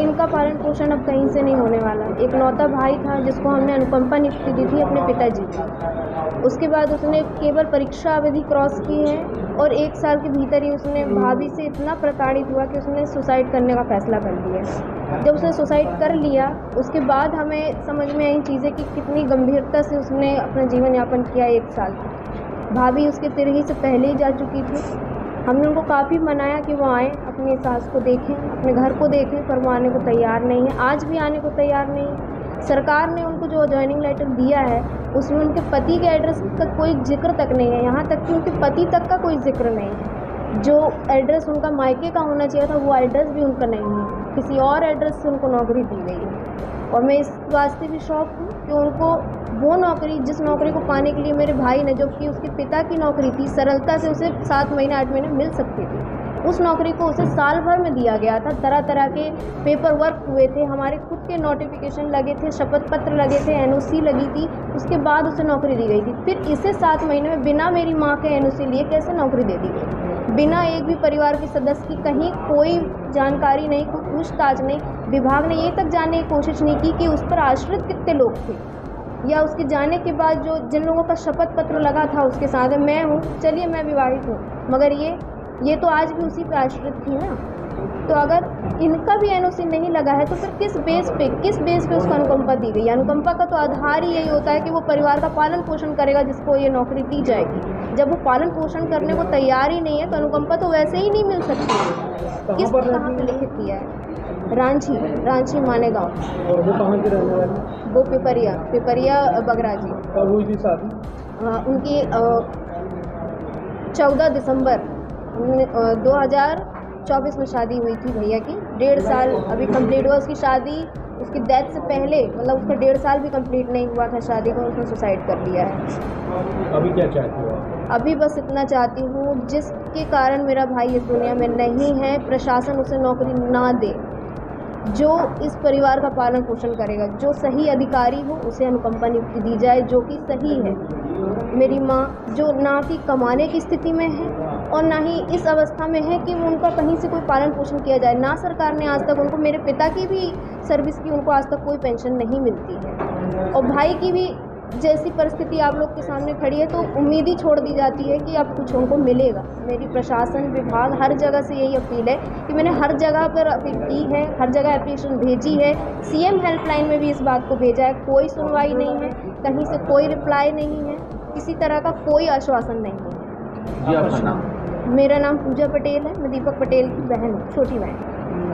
इनका पालन पोषण अब कहीं से नहीं होने वाला। एक नौता भाई था जिसको हमने अनुकंपा नियुक्ति दी थी अपने पिताजी की, उसके बाद उसने केवल परीक्षा अवधि क्रॉस की है और 1 साल के भीतर ही उसने भाभी से इतना प्रताड़ित हुआ कि उसने सुसाइड करने का फैसला कर लिया। जब उसने सुसाइड कर लिया उसके बाद हमें समझ में आई चीज़ें कि कितनी गंभीरता से उसने अपना जीवन यापन किया। 1 साल भाभी उसके तिरही से पहले ही जा चुकी थी। हमने उनको काफ़ी मनाया कि वो आएँ, अपनी सास को देखें, अपने घर को देखें, पर वो आने को तैयार नहीं है, आज भी आने को तैयार नहीं है। सरकार ने उनको जो जॉइनिंग लेटर दिया है उसमें उनके पति के एड्रेस का कोई जिक्र तक नहीं है, यहाँ तक कि उनके पति तक का कोई जिक्र नहीं है। जो एड्रेस उनका मायके का होना चाहिए था वो एड्रेस भी उनका नहीं है, किसी और एड्रेस से उनको नौकरी दी गई है। और मैं इस वास्ते भी शौक हूँ कि उनको वो नौकरी, जिस नौकरी को पाने के लिए मेरे भाई ने, जो कि उसके पिता की नौकरी थी, सरलता से उसे 7 महीने 8 महीने मिल सकती थी, उस नौकरी को उसे साल भर में दिया गया था। तरह तरह के पेपर वर्क हुए थे, हमारे खुद के नोटिफिकेशन लगे थे, शपथ पत्र लगे थे, एनओसी लगी थी, उसके बाद उसे नौकरी दी गई थी। फिर इसे 7 महीने में बिना मेरी माँ के एनओसी लिए कैसे नौकरी दे दी गई? बिना एक भी परिवार के सदस्य की कहीं कोई जानकारी नहीं, कोई पूछताछ नहीं। विभाग ने ये तक जानने की कोशिश नहीं की कि उस पर आश्रित कितने लोग थे, या उसके जाने के बाद जो जिन लोगों का शपथ पत्र लगा था उसके साथ मैं हूँ, चलिए मैं विवाहित हूँ, मगर ये तो आज भी उसी पे आश्रित थी ना। तो अगर इनका भी एनओसी नहीं लगा है तो फिर किस बेस पे उसको अनुकंपा दी गई? अनुकंपा का तो आधार ही यही होता है कि वो परिवार का पालन पोषण करेगा जिसको ये नौकरी दी जाएगी। जब वो पालन पोषण करने को तैयार ही नहीं है तो अनुकंपा तो वैसे ही नहीं मिल सकती। किस कहाँ पे लिखित किया है? रांची मानेगांव। और वो कहाँ के रहने वाले? वो पिपरिया बगराजी। कब हुई थी शादी? उनकी 14 दिसंबर 2024 में शादी हुई थी भैया की। 1.5 साल अभी कंप्लीट हुआ उसकी शादी। उसकी डेथ से पहले, मतलब उसका 1.5 साल भी कंप्लीट नहीं हुआ था शादी को, उसने सुसाइड कर लिया है। अभी क्या चाहती हो? अभी बस इतना चाहती हूँ, जिसके कारण मेरा भाई इस दुनिया में नहीं है, प्रशासन उसे नौकरी ना दे, जो इस परिवार का पालन पोषण करेगा। जो सही अधिकारी हो उसे अनुकंपा नियुक्ति दी जाए, जो कि सही है। मेरी माँ जो ना कि कमाने की स्थिति में है और ना ही इस अवस्था में है कि उनका कहीं से कोई पालन पोषण किया जाए। ना सरकार ने आज तक उनको, मेरे पिता की भी सर्विस की उनको आज तक कोई पेंशन नहीं मिलती है, और भाई की भी जैसी परिस्थिति आप लोग के सामने खड़ी है तो उम्मीद ही छोड़ दी जाती है कि अब कुछ उनको मिलेगा। मेरी प्रशासन विभाग हर जगह से यही अपील है कि मैंने हर जगह पर अपील की है, हर जगह एप्लीकेशन भेजी है, सीएम हेल्पलाइन में भी इस बात को भेजा है, कोई सुनवाई नहीं है, कहीं से कोई रिप्लाई नहीं है, किसी तरह का कोई आश्वासन नहीं है। जी, आपका नाम? मेरा नाम पूजा पटेल है, मैं दीपक पटेल की बहन हूँ, छोटी बहन।